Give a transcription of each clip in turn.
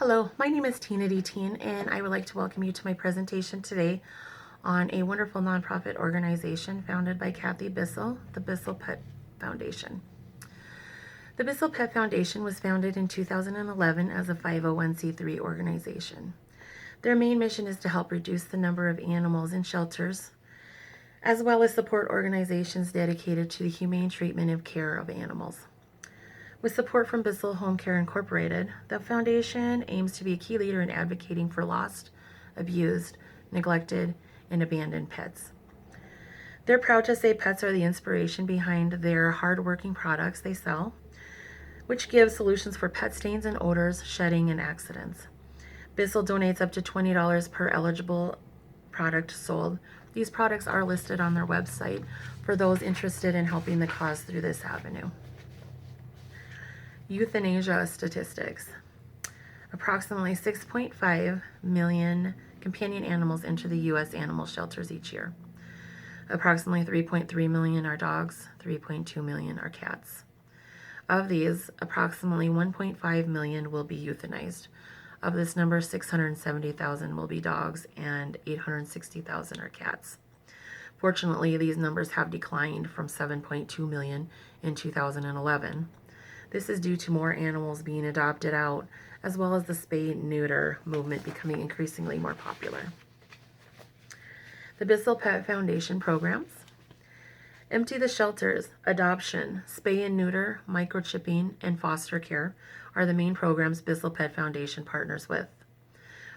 Hello, my name is Tina D. Teen, and I would like to welcome you to my presentation today on a wonderful nonprofit organization founded by Kathy Bissell, the Bissell Pet Foundation. The Bissell Pet Foundation was founded in 2011 as a 501c3 organization. Their main mission is to help reduce the number of animals in shelters, as well as support organizations dedicated to the humane treatment and care of animals. With support from Bissell Home Care Incorporated, the foundation aims to be a key leader in advocating for lost, abused, neglected, and abandoned pets. They're proud to say pets are the inspiration behind their hard-working products they sell, which give solutions for pet stains and odors, shedding, and accidents. Bissell donates up to $20 per eligible product sold. These products are listed on their website for those interested in helping the cause through this avenue. Euthanasia statistics. Approximately 6.5 million companion animals enter the U.S. animal shelters each year. Approximately 3.3 million are dogs, 3.2 million are cats. Of these, approximately 1.5 million will be euthanized. Of this number, 670,000 will be dogs and 860,000 are cats. Fortunately, these numbers have declined from 7.2 million in 2011. This is due to more animals being adopted out, as well as the spay-neuter movement becoming increasingly more popular. The Bissell Pet Foundation programs: Empty the Shelters, adoption, spay and neuter, microchipping, and foster care are the main programs Bissell Pet Foundation partners with.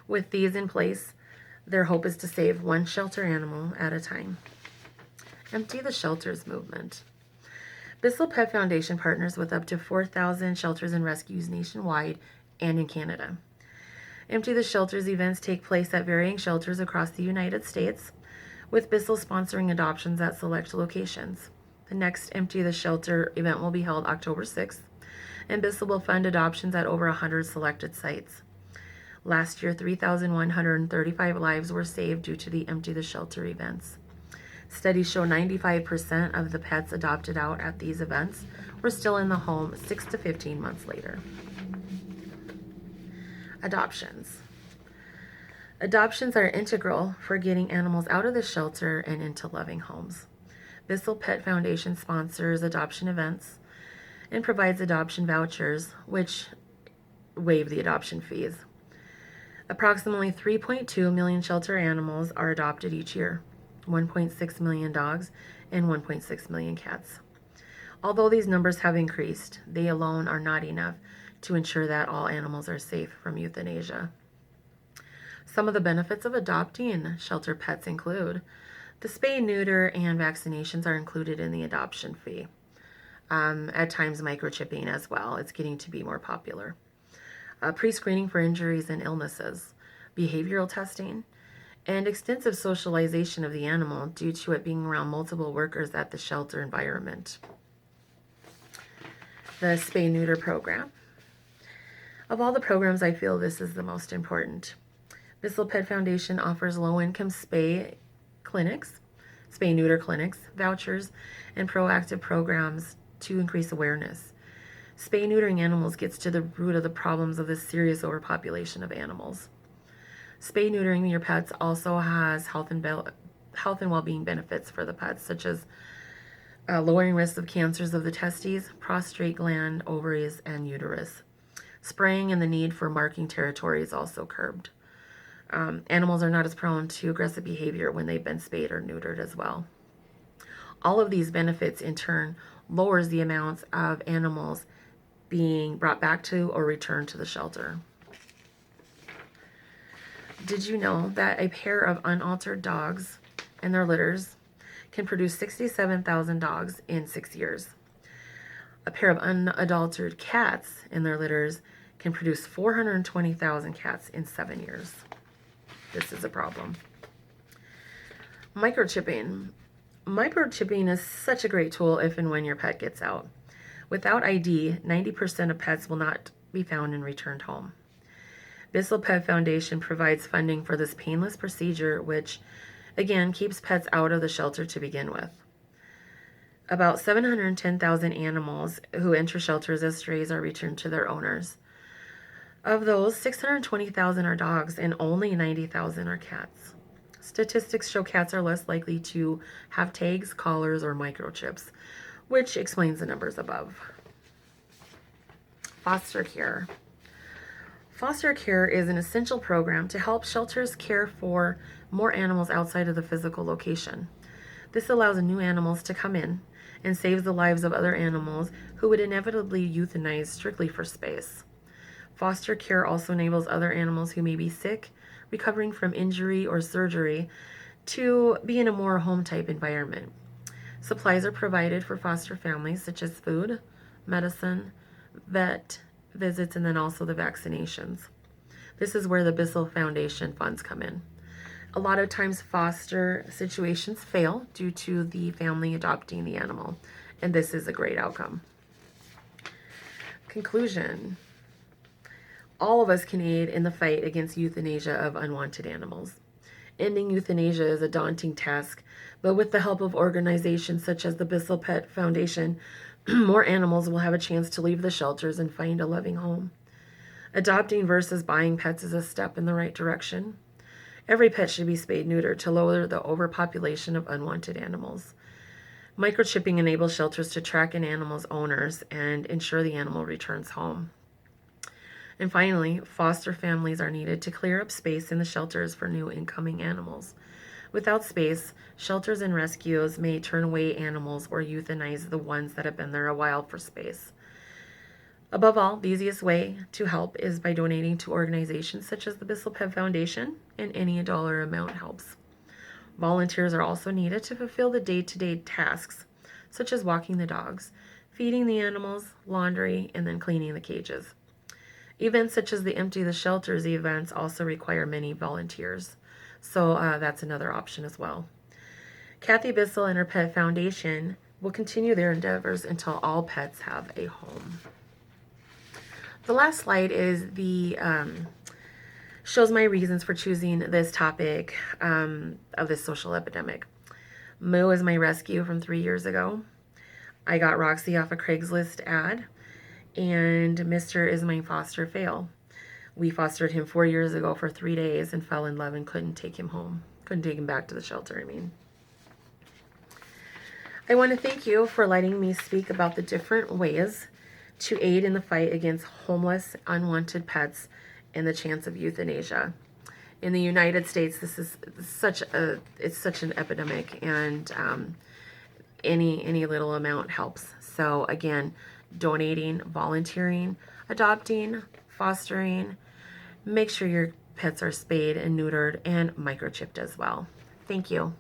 With these in place, their hope is to save one shelter animal at a time. Empty the Shelters movement. Bissell Pet Foundation partners with up to 4,000 shelters and rescues nationwide and in Canada. Empty the Shelters events take place at varying shelters across the United States, with Bissell sponsoring adoptions at select locations. The next Empty the Shelter event will be held October 6th, and Bissell will fund adoptions at over 100 selected sites. Last year, 3,135 lives were saved due to the Empty the Shelter events. Studies show 95% of the pets adopted out at these events were still in the home 6 to 15 months later. Adoptions. Adoptions are integral for getting animals out of the shelter and into loving homes. Bissell Pet Foundation sponsors adoption events and provides adoption vouchers, which waive the adoption fees. Approximately 3.2 million shelter animals are adopted each year. 1.6 million dogs, and 1.6 million cats. Although these numbers have increased, they alone are not enough to ensure that all animals are safe from euthanasia. Some of the benefits of adopting shelter pets include the spay, neuter, and vaccinations are included in the adoption fee. At times, microchipping as well. It's getting to be more popular. Pre-screening for injuries and illnesses, behavioral testing, and extensive socialization of the animal due to it being around multiple workers at the shelter environment. The spay-neuter program. Of all the programs, I feel this is the most important. Bissell Pet Foundation offers low-income spay clinics, spay-neuter clinics, vouchers, and proactive programs to increase awareness. Spay-neutering animals gets to the root of the problems of this serious overpopulation of animals. Spay-neutering your pets also has health and well-being benefits for the pets, such as lowering risks of cancers of the testes, prostate gland, ovaries, and uterus. Spraying and the need for marking territory is also curbed. Animals are not as prone to aggressive behavior when they've been spayed or neutered as well. All of these benefits, in turn, lowers the amounts of animals being brought back to or returned to the shelter. Did you know that a pair of unaltered dogs and their litters can produce 67,000 dogs in 6 years? A pair of unadulterated cats and their litters can produce 420,000 cats in 7 years. This is a problem. Microchipping. Microchipping is such a great tool if and when your pet gets out. Without ID, 90% of pets will not be found and returned home. Bissell Pet Foundation provides funding for this painless procedure, which, again, keeps pets out of the shelter to begin with. About 710,000 animals who enter shelters as strays are returned to their owners. Of those, 620,000 are dogs and only 90,000 are cats. Statistics show cats are less likely to have tags, collars, or microchips, which explains the numbers above. Foster care. Foster care is an essential program to help shelters care for more animals outside of the physical location. This allows new animals to come in and saves the lives of other animals who would inevitably euthanize strictly for space. Foster care also enables other animals who may be sick, recovering from injury or surgery, to be in a more home-type environment. Supplies are provided for foster families, such as food, medicine, vet visits, and then also the vaccinations. This is where the Bissell Foundation funds come in. A lot of times foster situations fail due to the family adopting the animal, and this is a great outcome. Conclusion. All of us can aid in the fight against euthanasia of unwanted animals. Ending euthanasia is a daunting task, but with the help of organizations such as the Bissell Pet Foundation, more animals will have a chance to leave the shelters and find a loving home. Adopting versus buying pets is a step in the right direction. Every pet should be spayed neutered to lower the overpopulation of unwanted animals. Microchipping enables shelters to track an animal's owners and ensure the animal returns home. And finally, foster families are needed to clear up space in the shelters for new incoming animals. Without space, shelters and rescues may turn away animals or euthanize the ones that have been there a while for space. Above all, the easiest way to help is by donating to organizations such as the Bissell Pet Foundation, and any dollar amount helps. Volunteers are also needed to fulfill the day-to-day tasks, such as walking the dogs, feeding the animals, laundry, and then cleaning the cages. Events such as the Empty the Shelters events also require many volunteers, so that's another option as well. Kathy Bissell and her Pet Foundation will continue their endeavors until all pets have a home. The last slide is the shows my reasons for choosing this topic of this social epidemic. Moo is my rescue from 3 years ago. I got Roxy off a Craigslist ad, and Mr. is my foster fail. We fostered him 4 years ago for 3 days and fell in love and couldn't take him home. Couldn't take him back to the shelter, I want to thank you for letting me speak about the different ways to aid in the fight against homeless, unwanted pets and the chance of euthanasia. In the United States, this is such an epidemic, and any little amount helps. So again, donating, volunteering, adopting, fostering, make sure your pets are spayed and neutered and microchipped as well. Thank you.